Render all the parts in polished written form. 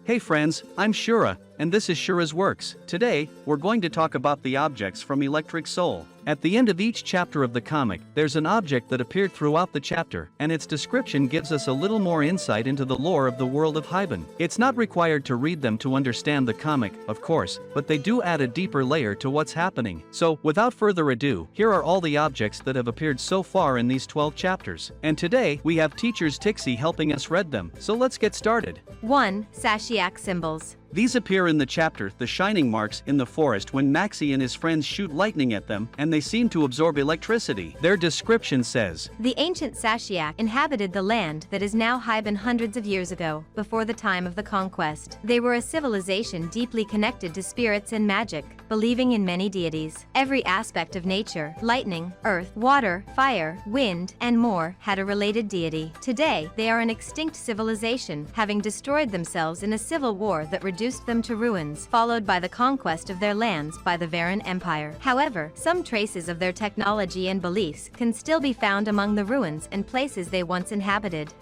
Hey friends, I'm Shura, and this is Shura's Works. Today, we're going to talk about the objects from Electric Soul. At the end of each chapter of the comic, there's an object that appeared throughout the chapter, and its description gives us a little more insight into the lore of the world of Hyben. It's not required to read them to understand the comic, of course, but they do add a deeper layer to what's happening. So, without further ado, here are all the objects that have appeared so far in these 12 chapters. And today, we have teachers Tixie helping us read them, so let's get started. 1. Sashiak symbols. These appear in the chapter The Shining Marks in the forest when Maxie and his friends shoot lightning at them, and they seem to absorb electricity. Their description says, The ancient Sashiak inhabited the land that is now Hyben hundreds of years ago, before the time of the conquest. They were a civilization deeply connected to spirits and magic, believing in many deities. Every aspect of nature, lightning, earth, water, fire, wind, and more, had a related deity. Today, they are an extinct civilization, having destroyed themselves in a civil war that reduced them to ruins, followed by the conquest of their lands by the Varan Empire. However, some traces of their technology and beliefs can still be found among the ruins and places they once inhabited.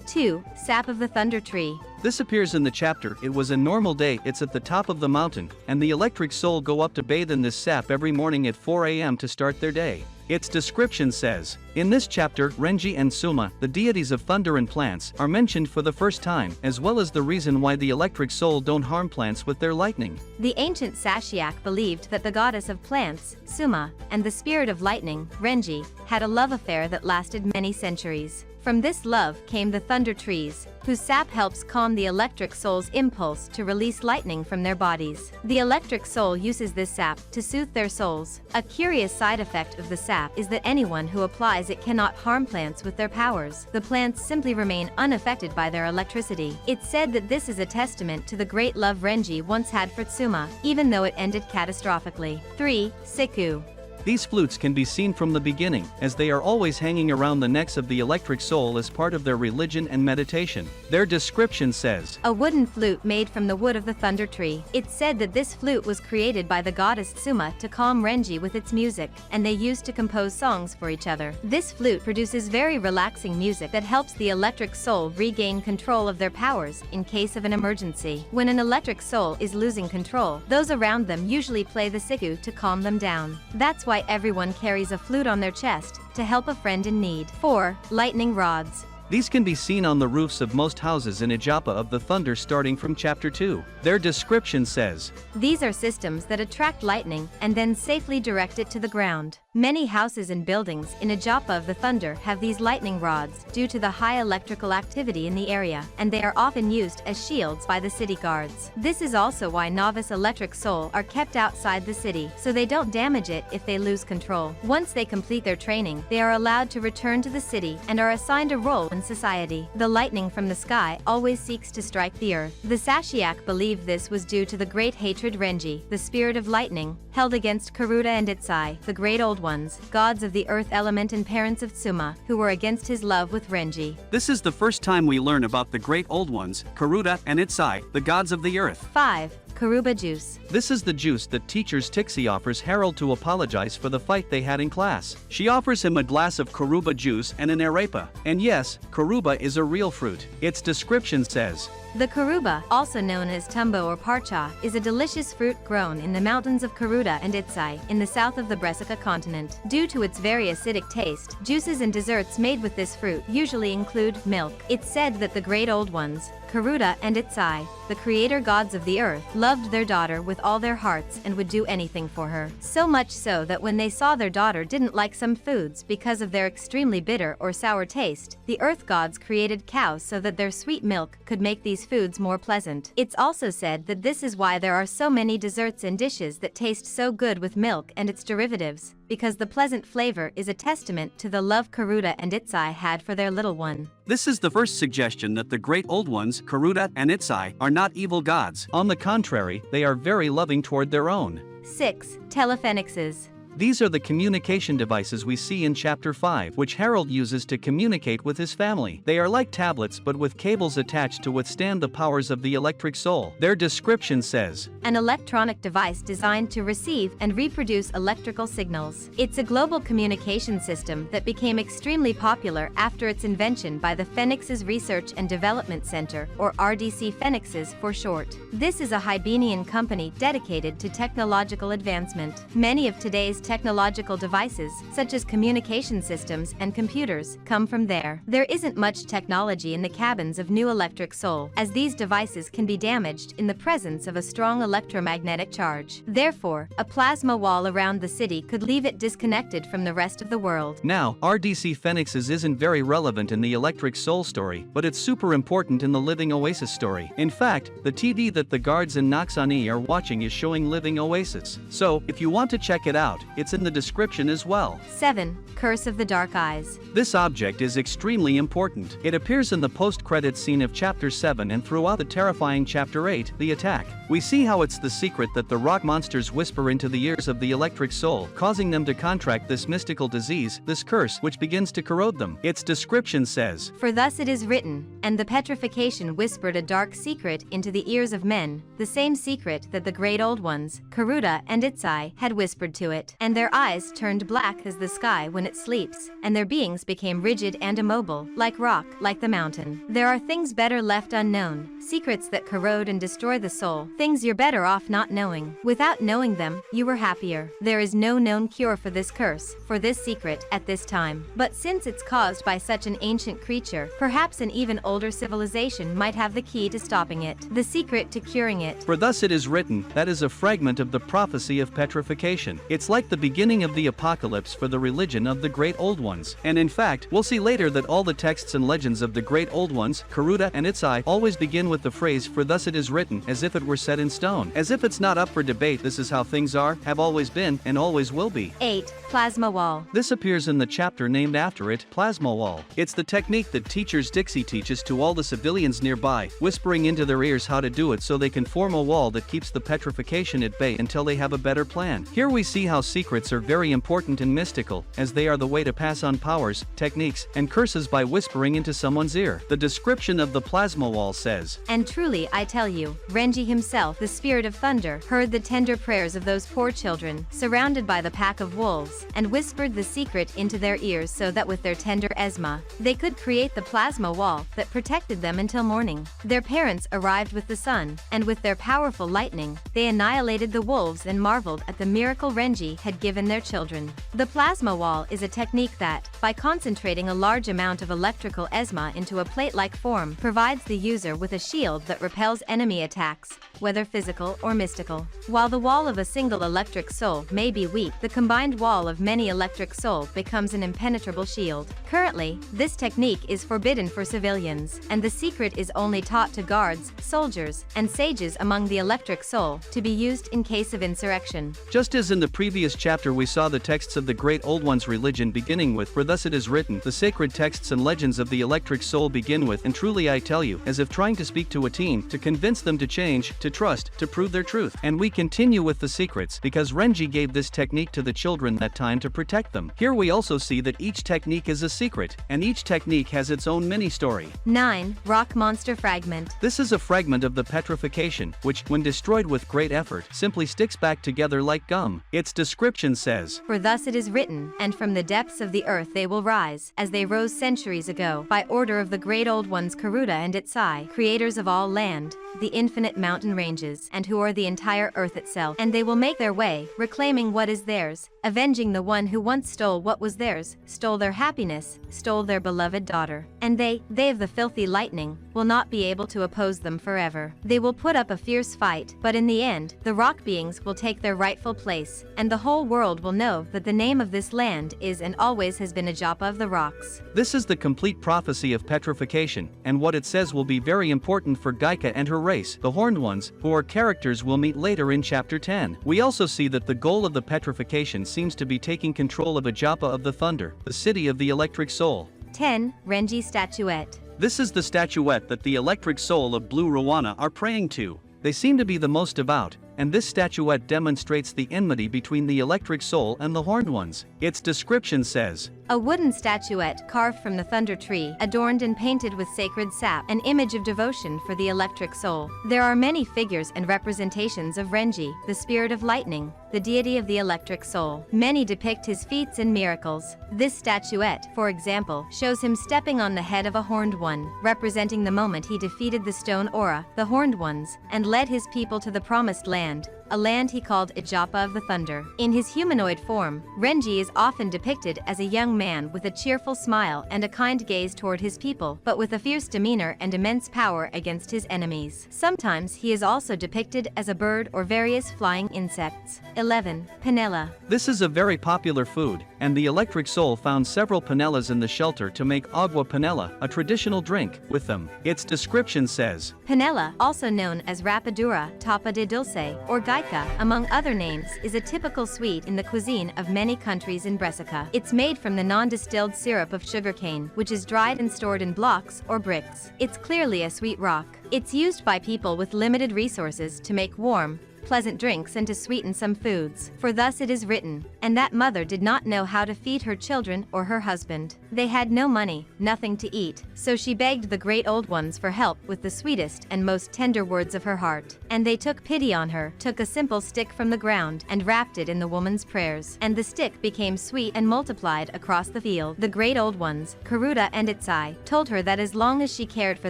2. Sap of the Thunder Tree. This appears in the chapter It Was a Normal Day. It's at the top of the mountain, and the Electric Soul go up to bathe in this sap every morning at 4 a.m. to start their day. Its description says, in this chapter, Renji and Suma, the deities of thunder and plants, are mentioned for the first time, as well as the reason why the Electric Soul don't harm plants with their lightning. The ancient Sashiak believed that the goddess of plants, Suma, and the spirit of lightning, Renji, had a love affair that lasted many centuries. From this love came the thunder trees, whose sap helps calm the Electric Soul's impulse to release lightning from their bodies. The Electric Soul uses this sap to soothe their souls. A curious side effect of the sap is that anyone who applies it cannot harm plants with their powers. The plants simply remain unaffected by their electricity. It's said that this is a testament to the great love Renji once had for Tsuma, even though it ended catastrophically. 3. Siku. These flutes can be seen from the beginning, as they are always hanging around the necks of the Electric Soul as part of their religion and meditation. Their description says, a wooden flute made from the wood of the thunder tree. It's said that this flute was created by the goddess Suma to calm Renji with its music, and they used to compose songs for each other. This flute produces very relaxing music that helps the Electric Soul regain control of their powers in case of an emergency. When an Electric Soul is losing control, those around them usually play the siku to calm them down. That's why everyone carries a flute on their chest to help a friend in need. 4. Lightning rods. These can be seen on the roofs of most houses in Ijapa of the Thunder starting from chapter 2. Their description says, these are systems that attract lightning and then safely direct it to the ground. Many houses and buildings in Ijapa of the Thunder have these lightning rods due to the high electrical activity in the area, and they are often used as shields by the city guards. This is also why novice Electric Soul are kept outside the city, so they don't damage it if they lose control. Once they complete their training, they are allowed to return to the city and are assigned a role in society. The lightning from the sky always seeks to strike the earth. The Sashiak believed this was due to the great hatred Renji, the spirit of lightning, held against Karuta and Itsai, the great old ones, gods of the earth element and parents of Tsuma, who were against his love with Renji. This is the first time we learn about the great old ones, Karuta and Itsai, the gods of the earth. 5. Karuba juice. This is the juice that teachers Tixie offers Harold to apologize for the fight they had in class. She offers him a glass of Karuba juice and an arepa. And yes, Karuba is a real fruit. Its description says, the Karuba, also known as tumbo or parcha, is a delicious fruit grown in the mountains of Karuta and Itsai, in the south of the Bresika continent. Due to its very acidic taste, juices and desserts made with this fruit usually include milk. It's said that the great old ones, Karuta and Itsai, the creator gods of the earth, loved their daughter with all their hearts and would do anything for her. So much so that when they saw their daughter didn't like some foods because of their extremely bitter or sour taste, the earth gods created cows so that their sweet milk could make these foods more pleasant. It's also said that this is why there are so many desserts and dishes that taste so good with milk and its derivatives, because the pleasant flavor is a testament to the love Karuta and Itsai had for their little one. This is the first suggestion that the great old ones, Karuta and Itsai, are not evil gods. On the contrary, they are very loving toward their own. 6. Telephenixes. These are the communication devices we see in Chapter 5, which Harold uses to communicate with his family. They are like tablets but with cables attached to withstand the powers of the electric soul. Their description says, an electronic device designed to receive and reproduce electrical signals. It's a global communication system that became extremely popular after its invention by the Phoenixes Research and Development Center, or RDC Phoenixes for short. This is a Hybenian company dedicated to technological advancement. Many of today's technological devices, such as communication systems and computers, come from there. There isn't much technology in the cabins of new electric soul, as these devices can be damaged in the presence of a strong electromagnetic charge. Therefore, a plasma wall around the city could leave it disconnected from the rest of the world. Now, RDC Phoenixes isn't very relevant in the electric soul story, but it's super important in the Living Oasis story. In fact, the TV that the guards in Noxani are watching is showing Living Oasis. So, if you want to check it out, it's in the description as well. 7. Curse of the Dark Eyes. This object is extremely important. It appears in the post-credits scene of Chapter 7 and throughout the terrifying Chapter 8, The Attack. We see how it's the secret that the rock monsters whisper into the ears of the electric soul, causing them to contract this mystical disease, this curse, which begins to corrode them. Its description says, for thus it is written, and the petrification whispered a dark secret into the ears of men, the same secret that the great old ones, Karuta and Itzai, had whispered to it. And their eyes turned black as the sky when it sleeps, and their beings became rigid and immobile, like rock, like the mountain. There are things better left unknown, secrets that corrode and destroy the soul, things you're better off not knowing. Without knowing them, you were happier. There is no known cure for this curse, for this secret, at this time. But since it's caused by such an ancient creature, perhaps an even older civilization might have the key to stopping it, the secret to curing it. For thus it is written, that is a fragment of the prophecy of petrification. It's like the beginning of the apocalypse for the religion of the Great Old Ones. And in fact, we'll see later that all the texts and legends of the Great Old Ones, Karuta and Itzai, always begin with the phrase, for thus it is written, as if it were set in stone. As if it's not up for debate. This is how things are, have always been, and always will be. 8. Plasma wall. This appears in the chapter named after it, Plasma Wall. It's the technique that Teachers Dixie teaches to all the civilians nearby, whispering into their ears how to do it so they can form a wall that keeps the petrification at bay until they have a better plan. Here we see how secrets are very important and mystical, as they are the way to pass on powers, techniques, and curses by whispering into someone's ear. The description of the plasma wall says, and truly I tell you, Renji himself, the spirit of thunder, heard the tender prayers of those poor children, surrounded by the pack of wolves, and whispered the secret into their ears so that with their tender Esma, they could create the plasma wall that protected them until morning. Their parents arrived with the sun, and with their powerful lightning, they annihilated the wolves and marveled at the miracle Renji had given their children. The plasma wall is a technique that, by concentrating a large amount of electrical Esma into a plate-like form, provides the user with a shield that repels enemy attacks, whether physical or mystical. While the wall of a single electric soul may be weak, the combined wall of many electric soul becomes an impenetrable shield. Currently, this technique is forbidden for civilians, and the secret is only taught to guards, soldiers, and sages among the electric soul, to be used in case of insurrection. Just as in the previous chapter we saw the texts of the Great Old One's religion beginning with, for thus it is written, the sacred texts and legends of the electric soul begin with, and truly I tell you, as if trying to speak to a teen, to convince them to change, to trust, to prove their truth. And we continue with the secrets, because Renji gave this technique to the children that time to protect them. Here we also see that each technique is a secret, and each technique has its own mini-story. 9. Rock monster fragment. This is a fragment of the petrification, which, when destroyed with great effort, simply sticks back together like gum. Its description says, for thus it is written, and from the depths of the earth they will rise, as they rose centuries ago, by order of the great old ones Karuta and Itzai, creators of all land, the infinite mountain ranges, and who are the entire earth itself. And they will make their way, reclaiming what is theirs, avenging the one who once stole what was theirs, stole their happiness, stole their beloved daughter. And they of the filthy lightning, will not be able to oppose them forever. They will put up a fierce fight, but in the end, the rock beings will take their rightful place, and the whole world will know that the name of this land is and always has been Ajapa of the Rocks. This is the complete prophecy of petrification, and what it says will be very important for Gaika and her race, the Horned Ones, who are characters we'll meet later in Chapter 10. We also see that the goal of the petrification seems to be taking control of Ajapa of the Thunder, the city of the electric soul. 10. Renji statuette. This is the statuette that the electric soul of Blue Rowana are praying to. They seem to be the most devout, and this statuette demonstrates the enmity between the electric soul and the horned ones. Its description says, a wooden statuette carved from the thunder tree, adorned and painted with sacred sap, an image of devotion for the electric soul. There are many figures and representations of Renji, the spirit of lightning, the deity of the electric soul. Many depict his feats and miracles. This statuette, for example, shows him stepping on the head of a horned one, representing the moment he defeated the stone aura, the horned ones, and led his people to the promised land, a land he called Ijapa of the Thunder. In his humanoid form, Renji is often depicted as a young man with a cheerful smile and a kind gaze toward his people, but with a fierce demeanor and immense power against his enemies. Sometimes he is also depicted as a bird or various flying insects. 11. Panela. This is a very popular food, and the electric soul found several panellas in the shelter to make agua panela, a traditional drink, with them. Its description says, Panela, also known as rapadura, tapa de dulce, or gaika, among other names, is a typical sweet in the cuisine of many countries in Brescia. It's made from the non-distilled syrup of sugarcane, which is dried and stored in blocks or bricks. It's clearly a sweet rock. It's used by people with limited resources to make warm, pleasant drinks and to sweeten some foods. For thus it is written, and that mother did not know how to feed her children or her husband. They had no money, nothing to eat, so she begged the great old ones for help with the sweetest and most tender words of her heart. And they took pity on her, took a simple stick from the ground, and wrapped it in the woman's prayers. And the stick became sweet and multiplied across the field. The great old ones, Karuta and Itsai, told her that as long as she cared for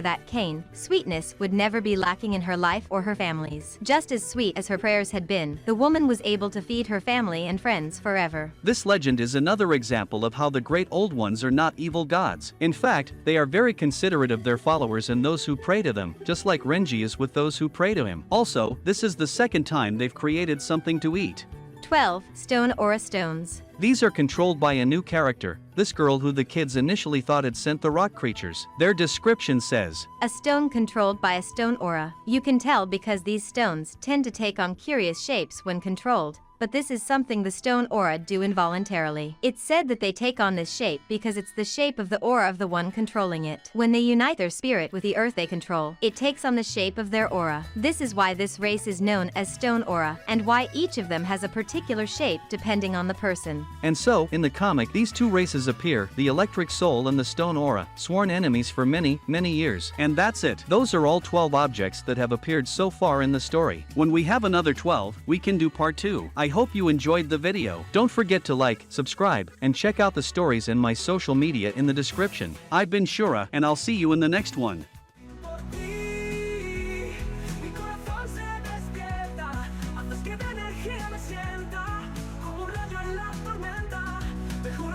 that cane, sweetness would never be lacking in her life or her family's. Just as sweet as her prayers had been, the woman was able to feed her family and friends forever. This legend is another example of how the great old ones are not evil gods. In fact, they are very considerate of their followers and those who pray to them, just like Renji is with those who pray to him. Also, this is the second time they've created something to eat. 12. Stone aura stones. These are controlled by a new character, this girl who the kids initially thought had sent the rock creatures. Their description says, a stone controlled by a stone aura. You can tell because these stones tend to take on curious shapes when controlled, but this is something the stone aura do involuntarily. It's said that they take on this shape because it's the shape of the aura of the one controlling it. When they unite their spirit with the earth they control, it takes on the shape of their aura. This is why this race is known as stone aura, and why each of them has a particular shape depending on the person. And so, in the comic, these two races appear, the electric soul and the stone aura, sworn enemies for many, many years. And that's it. Those are all 12 objects that have appeared so far in the story. When we have another 12, we can do part 2. I hope you enjoyed the video. Don't forget to like, subscribe, and check out the stories in my social media in the description. I've been Shura, and I'll see you in the next one.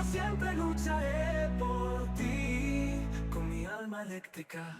Siempre lucharé por ti con mi alma eléctrica.